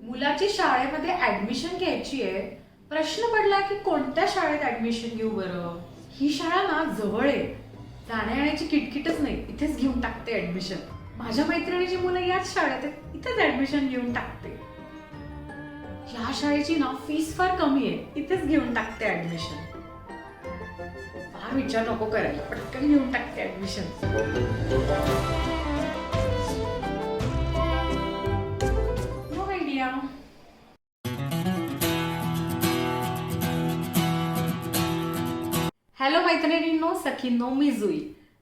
मुलाची शाळेमध्ये ऍडमिशन घ्यायची आहे. प्रश्न पडला की कोणत्या शाळेत ऍडमिशन घेऊ बरं. ही शाळा ना जवळ आहे, जाण्या येण्याची किटकिटच नाही, इथेच घेऊन टाकते ऍडमिशन. माझ्या मैत्रिणीची मुलं याच शाळेत आहेत, इथेच ऍडमिशन घेऊन टाकते. या शाळेची ना फीस फार कमी आहे, इथेच घेऊन टाकते ऍडमिशन. फार विचार नको करायला, पटकन घेऊन टाकते ऍडमिशन. No idea. हॅलो मैत्रिणींनो, सखींनो, मी जुई.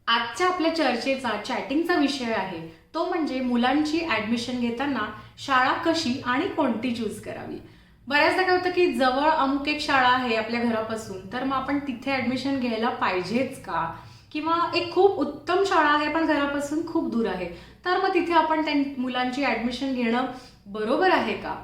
आजच्या आपल्या चर्चेचा चॅटिंगचा विषय आहे तो म्हणजे मुलांची ऍडमिशन घेताना शाळा कशी आणि कोणती चूज करावी. बऱ्याचदा काय होतं की जवळ अमुक एक शाळा आहे आपल्या घरापासून, तर मग आपण तिथे ऍडमिशन घ्यायला पाहिजेच का, किंवा एक खूप उत्तम शाळा आहे पण घरापासून खूप दूर आहे, तर मग तिथे आपण त्या मुलांची ऍडमिशन घेणं बरोबर आहे का.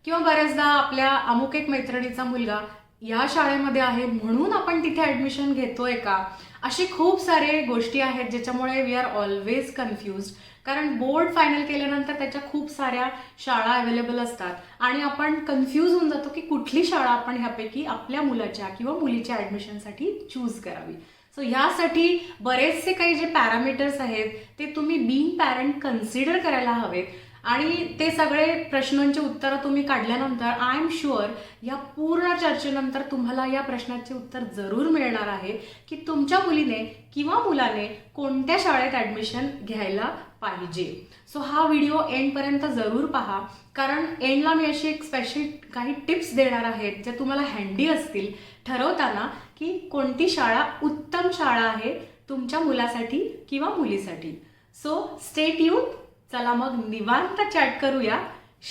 किंवा बऱ्याचदा आपल्या अमुक एक मैत्रिणीचा मुलगा या शाळेमध्ये आहे म्हणून आपण तिथे ऍडमिशन घेतोय का. अशी खूप सारे गोष्टी आहेत ज्याच्यामुळे वी आर ऑलवेज कन्फ्युज्ड. कारण बोर्ड फायनल केल्यानंतर त्याच्या खूप साऱ्या शाळा अवेलेबल असतात आणि आपण कन्फ्यूज होऊन जातो की कुठली शाळा आपण ह्यापैकी आपल्या मुलाच्या किंवा मुलीच्या ऍडमिशनसाठी चूज करावी. सो ह्यासाठी बरेचसे काही जे पॅरामीटर्स आहेत ते तुम्ही बीइंग पॅरेंट कन्सिडर करायला हवेत. आणि ते सगळे प्रश्नांची उत्तरं तुम्ही काढल्यानंतर आय एम शुअर या पूर्ण चर्चेनंतर तुम्हाला या प्रश्नाचे उत्तर जरूर मिळणार आहे की तुमच्या मुलीने किंवा मुलाने कोणत्या शाळेत ऍडमिशन घ्यायला पाहिजे. सो हा व्हिडिओ एंडपर्यंत जरूर पहा, कारण एंडला मी अशी एक स्पेशल काही टिप्स देणार आहेत ज्या तुम्हाला हँडी असतील ठरवताना की कोणती शाळा उत्तम शाळा आहे तुमच्या मुलासाठी किंवा मुलीसाठी. So stay tune. चला मग निवांत चॅट करूया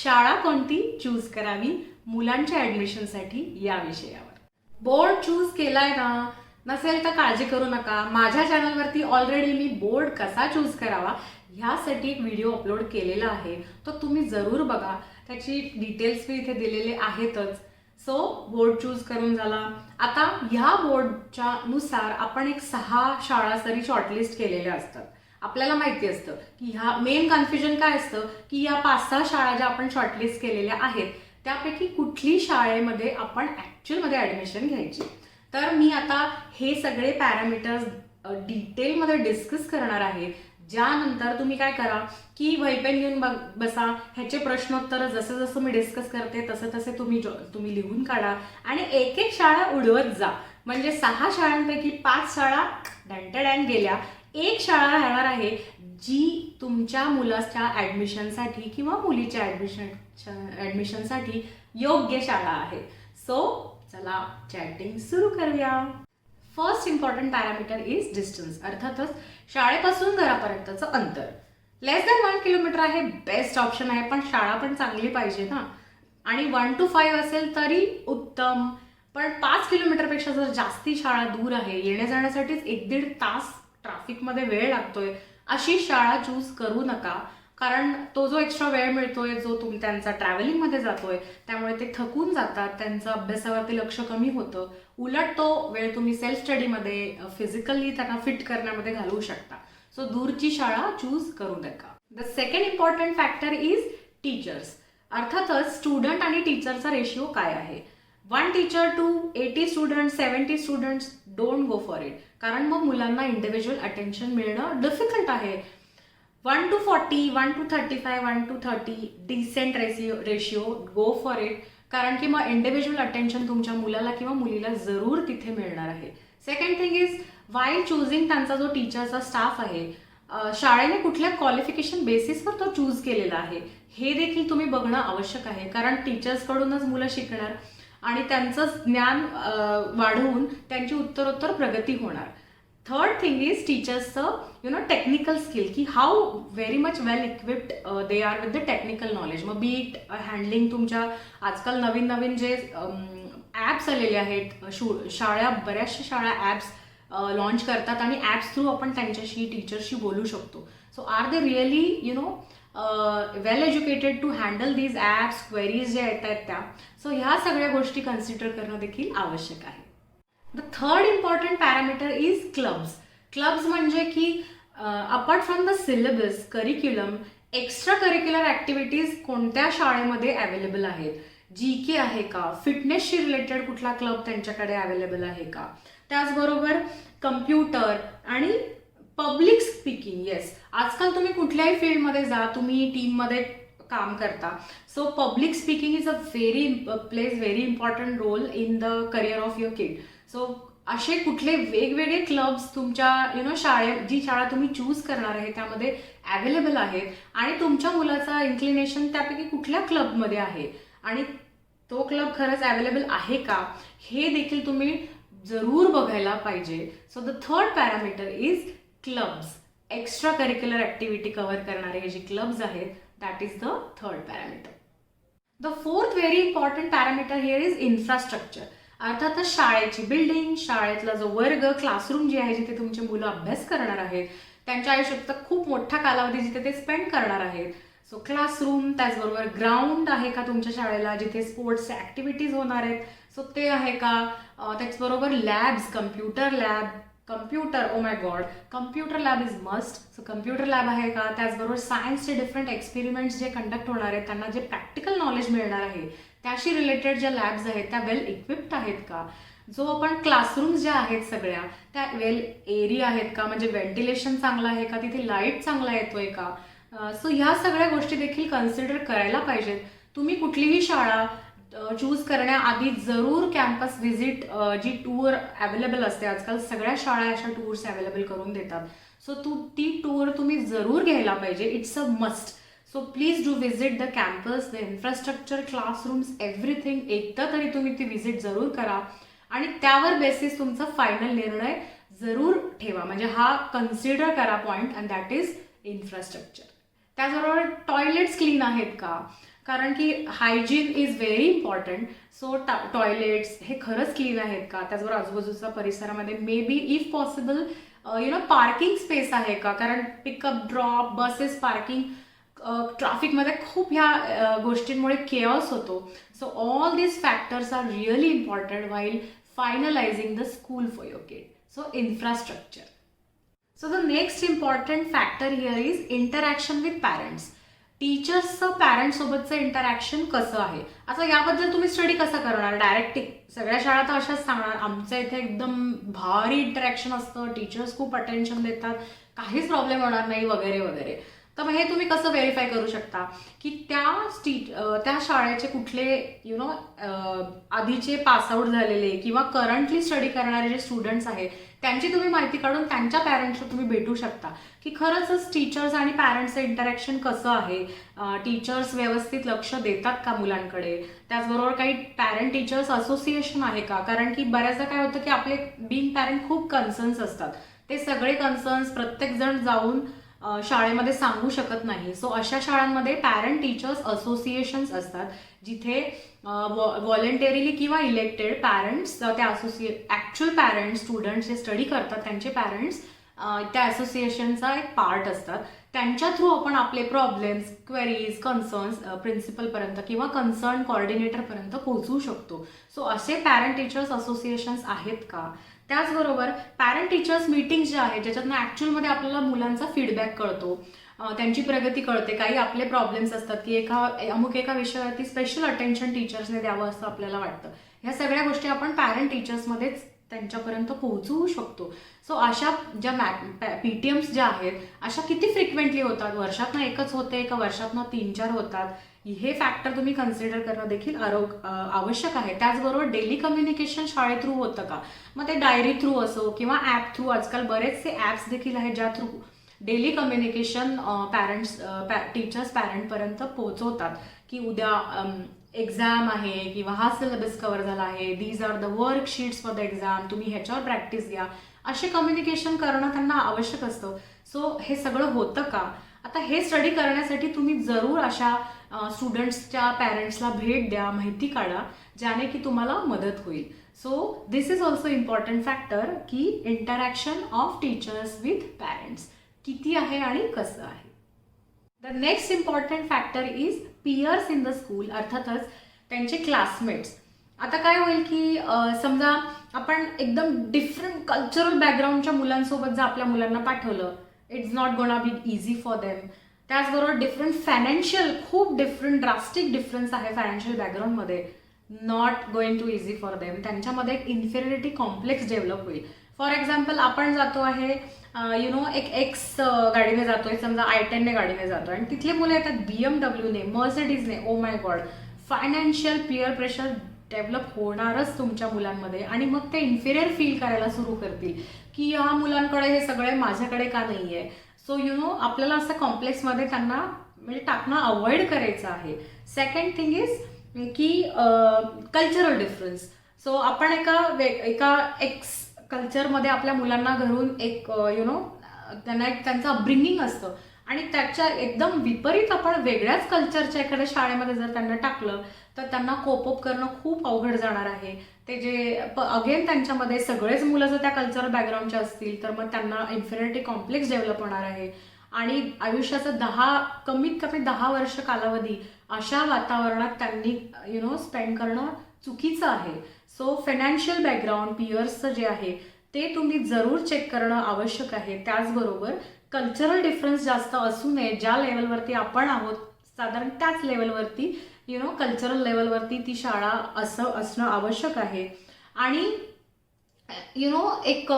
शाळा कोणती चूज करावी मुलांच्या ऍडमिशनसाठी या विषयावर. बोर्ड चूज केलाय ना, नसेल तर काळजी करू नका. माझ्या चॅनलवरती ऑलरेडी मी बोर्ड कसा चूज करावा ह्यासाठी एक व्हिडिओ अपलोड केलेला आहे, तो तुम्ही जरूर बघा. त्याची डिटेल्स मी इथे दिलेले आहेतच. सो बोर्ड चूज करून झाला. आता ह्या बोर्डच्या नुसार आपण एक 6 शाळा तरी शॉर्टलिस्ट केलेल्या असतात. आपल्याला माहिती असतं की ह्या मेन कन्फ्युजन काय असतं की या 5-6 शाळा ज्या आपण शॉर्टलिस्ट केलेल्या आहेत त्यापैकी कुठली शाळेमध्ये आपण ऍक्च्युअलमध्ये ऍडमिशन घ्यायची. तर मी आता हे सगळे पॅरामीटर्स डिटेलमध्ये डिस्कस करणार आहे. ज्यानंतर तुम्ही काय करा की वहीपेन घेऊन बसा. ह्याचे प्रश्नोत्तर जसं जसं मी डिस्कस करते तसं तसे तुम्ही लिहून काढा आणि एक एक शाळा उडवत जा. म्हणजे 6 शाळांपैकी 5 शाळा डॅन गेल्या, एक शाळा राहणार आहे जी तुमच्या मुलाच्या ऍडमिशनसाठी किंवा मुलीच्या ऍडमिशनसाठी योग्य शाळा आहे. सो चला चॅटिंग सुरू करूया. First important parameter is distance. अर्थातच शाळेपासून घरापर्यंतचं अंतर. लेस दॅन 1 किलोमीटर आहे बेस्ट ऑप्शन आहे, पण शाळा पण चांगली पाहिजे ना. आणि 1 to 5 असेल तरी उत्तम, पण 5 किलोमीटरपेक्षा जर जास्ती शाळा दूर आहे, येण्या जाण्यासाठीच 1-1.5 तास ट्रॅफिकमध्ये वेळ लागतोय, अशी शाळा चूज करू नका. कारण तो जो एक्स्ट्रा वेळ मिळतोय जो त्यांचा ट्रॅव्हलिंगमध्ये जातोय त्यामुळे ते थकून जातात, त्यांचं अभ्यासावरती लक्ष कमी होतं. उलट तो वेळ तुम्ही सेल्फ स्टडीमध्ये फिजिकली त्यांना फिट करण्यामध्ये घालवू शकता. सो दूरची शाळा चूज करू नका. The second important factor is teachers. अर्थातच स्टुडंट आणि टीचरचा रेशिओ काय आहे. 1 teacher to 80 students, 70 students, don't go for it. कारण मग मुलांना इंडिव्हिज्युअल अटेन्शन मिळणं डिफिकल्ट आहे. 1 to 40, 1 to 35, 1 to 30 decent ratio, go for it. कारण की मग इंडिव्हिज्युअल अटेन्शन तुमच्या मुलाला किंवा मुलीला जरूर तिथे मिळणार आहे. Second thing is while choosing त्यांचा जो टीचरचा स्टाफ आहे, शाळेने कुठल्या क्वालिफिकेशन बेसिसवर तो चूज केलेला आहे हे देखील तुम्ही बघणं आवश्यक आहे. कारण टीचर्सकडूनच मुलं शिकणार आणि त्यांचं ज्ञान वाढवून त्यांची उत्तरोत्तर प्रगती होणार. थर्ड थिंग इज टीचर्सचं टेक्निकल स्किल, की how very much well equipped they are with the technical knowledge. मग बी इट हँडलिंग तुमच्या आजकाल नवीन जे ॲप्स आलेले आहेत, बऱ्याचशा शाळा ॲप्स लॉन्च करतात आणि ॲप्स थ्रू आपण त्यांच्याशी टीचरशी बोलू शकतो. So are they really well educated to handle these apps, queries ज्या येत आहेत त्या. सो ह्या सगळ्या गोष्टी कन्सिडर करणं देखील आवश्यक आहे. The third important parameter is clubs. Clubs म्हणजे की apart from the syllabus curriculum extra curricular activities कोणत्या शाळेमध्ये अवेलेबल आहेत, GK आहे का, फिटनेसशी रिलेटेड कुठला क्लब त्यांच्याकडे अवेलेबल आहे का, त्याचबरोबर कम्प्युटर आणि पब्लिक स्पीकिंग. येस, आजकाल तुम्ही कुठल्याही फील्डमध्ये जा, तुम्ही टीममध्ये काम करता, so public speaking is plays very important role in the career of your kid. सो असे कुठले वेगवेगळे क्लब्स तुमच्या जी शाळा तुम्ही चूज करणार आहे त्यामध्ये अवेलेबल आहेत आणि तुमच्या मुलाचा इन्क्लिनेशन त्यापैकी कुठल्या क्लबमध्ये आहे आणि तो क्लब खरंच अवेलेबल आहे का, हे देखील तुम्ही जरूर बघायला पाहिजे. So the third parameter is clubs. Extra curricular activity cover करणारे हे जे क्लब्स आहेत, that is the third parameter. The fourth very important parameter here is infrastructure. अर्थातच शाळेची बिल्डिंग, शाळेतला जो वर्ग, क्लासरूम जे आहे जिथे तुमचे मुलं अभ्यास करणार आहेत, त्यांच्या आयुष्याचा खूप मोठा कालावधी जिथे ते स्पेंड करणार आहेत. सो क्लासरूम, त्याचबरोबर ग्राउंड आहे का तुमच्या शाळेला जिथे स्पोर्ट्स ॲक्टिव्हिटीज होणार आहेत, सो ते आहे का, त्याचबरोबर labs, computer, O my God, computer lab is must. So computer lab आहे का, त्याचबरोबर सायन्सचे डिफरंट एक्सपेरिमेंट्स जे कंडक्ट होणार आहेत, त्यांना जे प्रॅक्टिकल नॉलेज मिळणार आहे त्याशी रिलेटेड ज्या लॅब्स आहेत त्या वेल इक्विप्ड आहेत का, जो आपण क्लासरूम्स ज्या आहेत सगळ्या त्या वेल एरिया आहेत का, म्हणजे व्हेंटिलेशन चांगलं आहे का, तिथे लाईट चांगला येतोय का. सो ह्या सगळ्या गोष्टी देखील कन्सिडर करायला पाहिजेत. तुम्ही कुठलीही शाळा चूज करण्याआधी जरूर कॅम्पस व्हिजिट, जी टूर अवेलेबल असते, आजकाल सगळ्या शाळा अशा टूर्स अवेलेबल करून देतात, सो ती टूर तुम्ही जरूर घ्यायला पाहिजे. It's a must. So please do visit the campus, the infrastructure, classrooms, everything. एकदा तरी तुम्ही ती व्हिजिट जरूर करा आणि त्यावर बेसिस तुमचा फायनल निर्णय जरूर ठेवा. म्हणजे हा कन्सिडर करा point, and that is infrastructure. त्याचबरोबर टॉयलेट्स क्लीन आहेत का, कारण की hygiene is very important. So toilets हे खरंच क्लीन आहेत का, त्याचबरोबर आजूबाजूच्या परिसरामध्ये maybe if possible parking space आहे का, कारण पिकअप, ड्रॉप, बसेस, पार्किंग, ट्रॅफिकमध्ये खूप ह्या गोष्टींमुळे केऑस होतो. So all these factors are really important while finalising the school for your kid. So infrastructure. So the next important factor here is interaction with parents. टीचर्सचं पॅरेंट्ससोबतचं interaction कसं आहे. आता याबद्दल तुम्ही स्टडी कसा करणार, डायरेक्ट सगळ्या शाळा तर अशाच सांगणार आमच्या इथे एकदम भारी इंटरॅक्शन असतं, टीचर्स खूप अटेन्शन देतात, काहीच प्रॉब्लेम होणार नाही वगैरे वगैरे. तर मग हे तुम्ही कसं व्हेरीफाय करू शकता की त्या शाळेचे कुठले आधीचे पासआउट झालेले किंवा करंटली स्टडी करणारे जे स्टुडंट्स आहेत त्यांची तुम्ही माहिती काढून त्यांच्या पॅरेंट्सला तुम्ही भेटू शकता की खरंच टीचर्स आणि पॅरेंट्सचं इंटरॅक्शन कसं आहे, टीचर्स व्यवस्थित लक्ष देतात का मुलांकडे. त्याचबरोबर काही पॅरेंट टीचर्स असोसिएशन आहे का, कारण की बऱ्याचदा काय होतं की आपले बीइंग पॅरेंट खूप कन्सर्न्स असतात, ते सगळे कन्सर्न्स प्रत्येकजण जाऊन शाळेमध्ये सांगू शकत नाही. सो अशा शाळांमध्ये पॅरेंट टीचर्स असोसिएशन्स असतात जिथे व्हॉलेंटरीली किंवा इलेक्टेड पॅरेंट्स, त्या ॲक्च्युअल पॅरेंट्स, स्टुडंट्स जे स्टडी करतात त्यांचे पॅरेंट्स त्या असोसिएशनचा एक पार्ट असतात. त्यांच्या थ्रू आपण आपले प्रॉब्लेम्स, क्वेरीज, कन्सर्न्स प्रिन्सिपलपर्यंत किंवा कन्सर्न कॉर्डिनेटरपर्यंत पोहोचवू शकतो. सो असे पॅरेंट टीचर्स असोसिएशन्स आहेत का. त्याचबरोबर पॅरेंट टीचर्स मीटिंग्स ज्या आहेत ज्याच्यातनं ॲक्च्युअलमध्ये आपल्याला मुलांचा फीडबॅक कळतो, त्यांची प्रगती कळते. काही आपले प्रॉब्लेम्स असतात की अमुक एका विषयावरती स्पेशल अटेन्शन टीचर्सने द्यावं असं आपल्याला वाटतं. ह्या सगळ्या गोष्टी आपण पॅरेंट टीचर्समध्येच त्यांच्यापर्यंत पोहोचवू शकतो. सो अशा ज्या PTMs ज्या आहेत अशा किती फ्रिक्वेंटली होतात, वर्षातनं एकच होते का वर्षातनं 3-4 होतात, हे फॅक्टर तुम्ही कन्सिडर करणं देखील आवश्यक आहे. त्याचबरोबर डेली कम्युनिकेशन शाळे थ्रू होतं का, मग ते डायरी थ्रू असो किंवा ॲप थ्रू, आजकाल बरेचसे ॲप्स देखील आहेत ज्या थ्रू डेली कम्युनिकेशन टीचर्स पॅरेंटपर्यंत पोहोचवतात की उद्या एक्झाम आहे किंवा हा सिलेबस कव्हर झाला आहे, these are the worksheets for the exam, तुम्ही ह्याच्यावर प्रॅक्टिस घ्या, असे कम्युनिकेशन करणं त्यांना आवश्यक असतं. सो हे सगळं होतं का. आता हे स्टडी करण्यासाठी तुम्ही जरूर अशा स्टुडंट्सच्या पॅरेंट्सला भेट द्या, माहिती काढा, ज्याने की तुम्हाला मदत होईल. So this is also important factor की interaction of teachers with parents किती आहे आणि कसं आहे. The next important factor is peers in the school, अर्थातच त्यांचे क्लासमेट्स. आता काय होईल की समजा आपण एकदम डिफरंट कल्चरल बॅकग्राऊंडच्या मुलांसोबत जर आपल्या मुलांना पाठवलं, it's not gonna be easy for them. त्याचबरोबर डिफरंट फायनान्शियल, खूप डिफरंट ड्रास्टिक डिफरन्स आहे फायनान्शियल बॅकग्राऊंडमध्ये. Not going to easy for them. त्यांच्यामध्ये एक इन्फेरियरिटी कॉम्प्लेक्स डेव्हलप होईल. फॉर एक्झाम्पल, आपण जातो आहे एक एक्स गाडीने जातोय, समजा i10ने गाडीने जातोय, आणि तिथले मुलं येतात BMWने, मर्सिडीजने. Oh my God, financial peer pressure develop होणारच तुमच्या मुलांमध्ये, आणि मग ते इन्फेरियर फील करायला सुरू करतील की या मुलांकडे हे सगळे माझ्याकडे का नाही आहे. सो आपल्याला असं कॉम्प्लेक्समध्ये त्यांना म्हणजे टाकणं अवॉइड करायचं आहे. सेकंड थिंग इज की कल्चरल डिफरन्स. सो आपण एका एक्स कल्चरमध्ये आपल्या मुलांना घरून एक त्यांना एक त्यांचं अपब्रिंगिंग असतं, आणि त्याच्या एकदम विपरीत आपण वेगळ्याच कल्चरच्या एखाद्या शाळेमध्ये जर त्यांना टाकलं तर त्यांना कोप अप करणं खूप अवघड जाणार आहे. ते जे अगेन त्यांच्यामध्ये सगळेच मुलं जर त्या कल्चरल बॅकग्राऊंडच्या असतील तर मग त्यांना इन्फेरियरिटी कॉम्प्लेक्स डेव्हलप होणार आहे, आणि आयुष्याचं कमीत कमी 10 वर्ष कालावधी अशा वातावरणात त्यांनी स्पेंड करणं चुकीचं आहे. सो फायनान्शियल बॅकग्राऊंड, पियर्सचं जे आहे ते तुम्ही जरूर चेक करणं आवश्यक आहे. त्याचबरोबर कल्चरल डिफरन्स जास्त असू नये. ज्या लेवलवरती आपण आहोत साधारण त्याच लेवलवरती कल्चरल लेवलवरती ती शाळा असणं आवश्यक आहे. आणि एक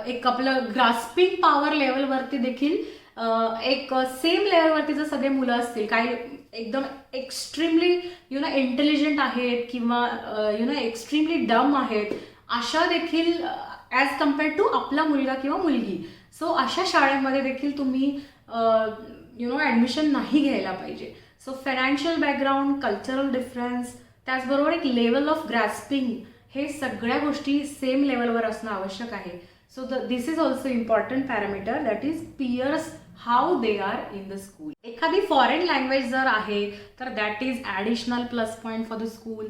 एक आपलं ग्रास्पिंग पॉवर लेवलवरती देखील एक सेम लेवलवरती जर सगळे मुलं असतील, काही एकदम एक्स्ट्रीमली इंटेलिजंट आहेत किंवा एक्स्ट्रीमली डम आहेत, अशा देखील ॲज कम्पेअर्ड टू आपला मुलगा किंवा मुलगी, सो अशा शाळेमध्ये देखील तुम्ही ॲडमिशन नाही घ्यायला पाहिजे. So financial background, cultural difference, त्याचबरोबर एक लेवल ऑफ ग्रॅस्पिंग, हे सगळ्या गोष्टी सेम लेवलवर असणं आवश्यक आहे. So this is also important parameter, that is peers, how they are in the school. एखादी फॉरेन लँग्वेज जर आहे तर that is additional plus point for the school.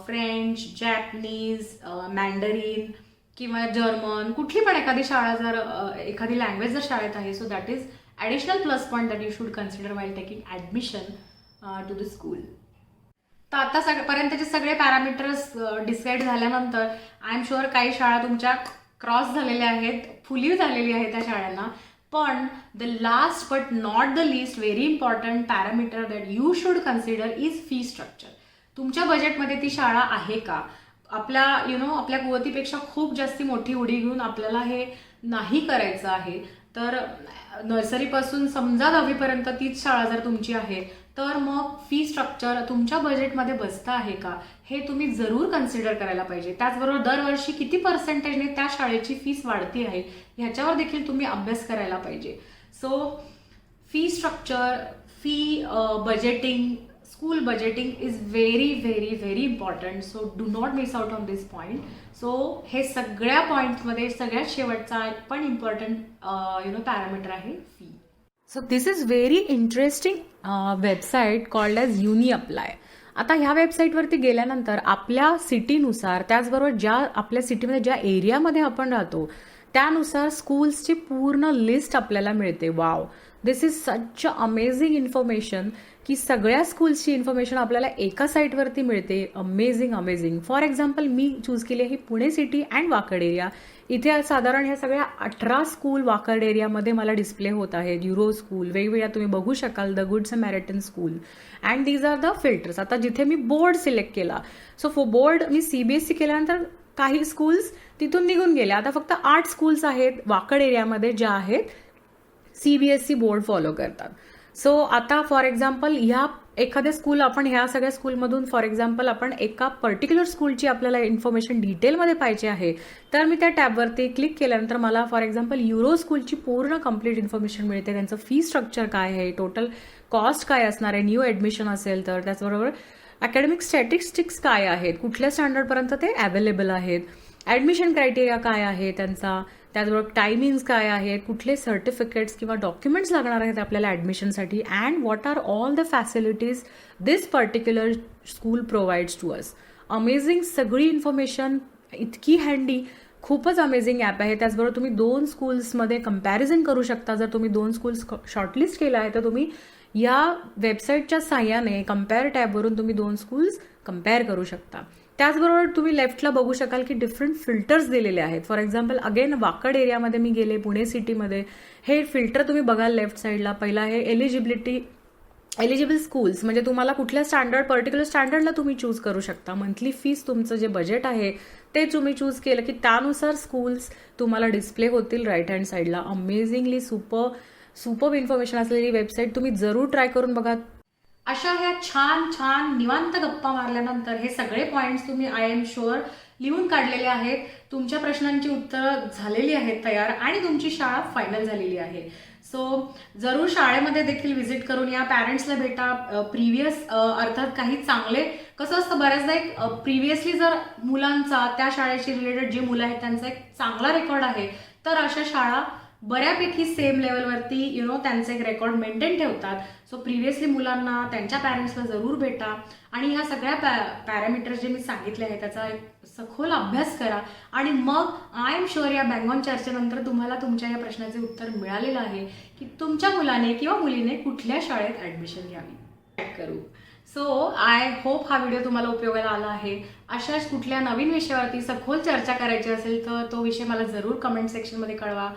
French, Japanese, Mandarin किंवा जर्मन, कुठली पण एखादी शाळा जर एखादी लँग्वेज जर शाळेत आहे, so that is additional plus point that you should consider while taking admission to the school. तर आता पर्यंतचे सगळे पॅरामीटर्स डिसाईड झाल्यानंतर आय एम शुअर काही शाळा तुमच्या क्रॉस झालेल्या आहेत, फुली झालेली आहे त्या शाळांना. पण the last but not the list very important parameter that you should consider is fee structure. तुमच्या बजेटमध्ये ती शाळा आहे का? आपल्या आपल्या कुवतीपेक्षा खूप जास्ती मोठी उडी घेऊन आपल्याला हे नाही करायचं आहे. तर नर्सरीपासून समजा 10वीपर्यंत तीच शाळा जर तुमची आहे तर मग फी स्ट्रक्चर तुमच्या बजेटमध्ये बसतं आहे का, हे तुम्ही जरूर कन्सिडर करायला पाहिजे. त्याचबरोबर दरवर्षी किती पर्सेंटेजने त्या शाळेची फीस वाढती आहे ह्याच्यावर देखील तुम्ही अभ्यास करायला पाहिजे. So fee structure, fee budgeting, school budgeting is very very very important. So do not miss out on this point. So हे सगळ्या पॉईंट्समध्ये सगळ्यात शेवटचा पण इम्पॉर्टंट पॅरामीटर आहे fee. So this is very interesting website called as UniApply. आता ह्या वेबसाईटवरती गेल्यानंतर आपल्या सिटीनुसार, त्याचबरोबर ज्या आपल्या सिटीमध्ये ज्या एरियामध्ये आपण राहतो त्यानुसार स्कूल्सची पूर्ण लिस्ट आपल्याला मिळते. Wow, this is such a amazing information की सगळ्या स्कूल्सची इन्फॉर्मेशन आपल्याला एका साईटवरती मिळते. Amazing amazing. For example, me choose केली आहे Pune city and Wakad area. इथे साधारण ह्या सगळ्या 18 स्कूल वाकड एरियामध्ये मला डिस्प्ले होत आहेत. युरो स्कूल वेगवेगळ्या तुम्ही बघू शकाल, the good Samaritan school, and these are the filters. आता जिथे मी बोर्ड सिलेक्ट केला, सो फॉर बोर्ड मी CBSE केल्यानंतर काही स्कूल्स तिथून निघून गेल्या. आता फक्त 8 स्कूल्स आहेत वाकड एरियामध्ये ज्या आहेत CBSE बोर्ड फॉलो करतात. सो आता फॉर एक्झाम्पल ह्या एखाद्या स्कूल, आपण ह्या सगळ्या स्कूलमधून फॉर एक्झाम्पल आपण एका पर्टिक्युलर स्कूलची आपल्याला इन्फॉर्मेशन डिटेलमध्ये पाहिजे आहे, तर मी त्या टॅबवरती क्लिक केल्यानंतर मला फॉर एक्झाम्पल युरो स्कूलची पूर्ण कंप्लीट इन्फॉर्मेशन मिळते. त्यांचं फी स्ट्रक्चर काय आहे, टोटल कॉस्ट काय असणार आहे, न्यू ॲडमिशन असेल तर, त्याचबरोबर अकॅडमिक स्टॅटिस्टिक्स काय आहेत, कुठल्या स्टँडर्डपर्यंत ते अवेलेबल आहेत, ॲडमिशन क्रायटेरिया काय आहे त्यांचा, त्याचबरोबर टायमिंग्स काय आहेत, कुठले सर्टिफिकेट्स किंवा डॉक्युमेंट्स लागणार आहेत आपल्याला ॲडमिशनसाठी, and what are all the facilities this particular school provides to us. Amazing सगळी इन्फॉर्मेशन, इतकी हँडी, खूपच अमेझिंग ॲप आहे. त्याचबरोबर तुम्ही 2 स्कूल्समध्ये कम्पॅरिझन करू शकता. जर तुम्ही 2 स्कूल्स शॉर्टलिस्ट केलं आहे तर तुम्ही या वेबसाईटच्या साहाय्याने कम्पेअर टॅबवरून तुम्ही 2 स्कूल्स कम्पेअर करू शकता. त्याचबरोबर तुम्ही लेफ्टला बघू शकाल की डिफरंट फिल्टर्स दिलेले आहेत. फॉर एक्झाम्पल अगेन वाकड एरियामध्ये मी गेले, पुणे सिटीमध्ये. हे फिल्टर तुम्ही बघाल लेफ्ट साईडला. पहिला आहे एलिजिबल स्कूल्स, म्हणजे तुम्हाला कुठल्या पर्टिक्युलर स्टँडर्डला तुम्ही चूज करू शकता. मंथली फीस, तुमचं जे बजेट आहे ते तुम्ही चूज केलं की त्यानुसार स्कूल्स तुम्हाला डिस्प्ले होतील राईट हँड साईडला. अमेझिंगली सुपर इन्फॉर्मेशन असलेली वेबसाईट, तुम्ही जरूर ट्राय करून बघा. अशा ह्या छान छान निवांत गप्पा मारल्यानंतर हे सगळे पॉइंट्स तुम्ही आय एम शुअर लिहून काढलेले आहेत. तुमच्या प्रश्नांची उत्तरं झालेली आहेत तयार आणि तुमची शाळा फायनल झालेली आहे. सो जरूर शाळेमध्ये देखील व्हिजिट करून या, पॅरेंट्सला भेटा. प्रिव्हियस अर्थात काही चांगले कसं असतं, बऱ्याचदा एक प्रिव्हियसली जर मुलांचा त्या शाळेशी रिलेटेड जे मुलं आहेत त्यांचा एक चांगला रेकॉर्ड आहे, तर अशा शाळा बऱ्यापैकी सेम लेवलवरती त्यांचे एक रेकॉर्ड मेंटेन ठेवतात. सो प्रिव्हियसली मुलांना त्यांच्या पॅरेंट्सला जरूर भेटा आणि ह्या सगळ्या पॅरामीटर्स जे मी सांगितले आहेत त्याचा एक सखोल अभ्यास करा आणि मग आय एम शुअर या बँग ऑन चर्चेनंतर तुम्हाला तुमच्या या प्रश्नाचे उत्तर मिळालेलं आहे की तुमच्या मुलाने किंवा मुलीने कुठल्या शाळेत ऍडमिशन घ्यावी. करू. सो आय होप हा व्हिडिओ तुम्हाला उपयोगाला आला आहे. अशाच कुठल्या नवीन विषयावरती सखोल चर्चा करायची असेल तर तो विषय मला जरूर कमेंट सेक्शनमध्ये कळवा.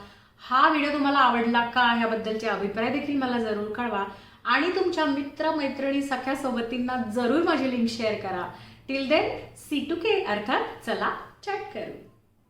हा व्हिडिओ तुम्हाला आवडला का ह्याबद्दलचे अभिप्राय देखील मला जरूर कळवा आणि तुमच्या मित्र मैत्रिणी सख्या सोबतींना जरूर माझी लिंक शेअर करा. टिल देन C2K अर्थात चला चॅट करू.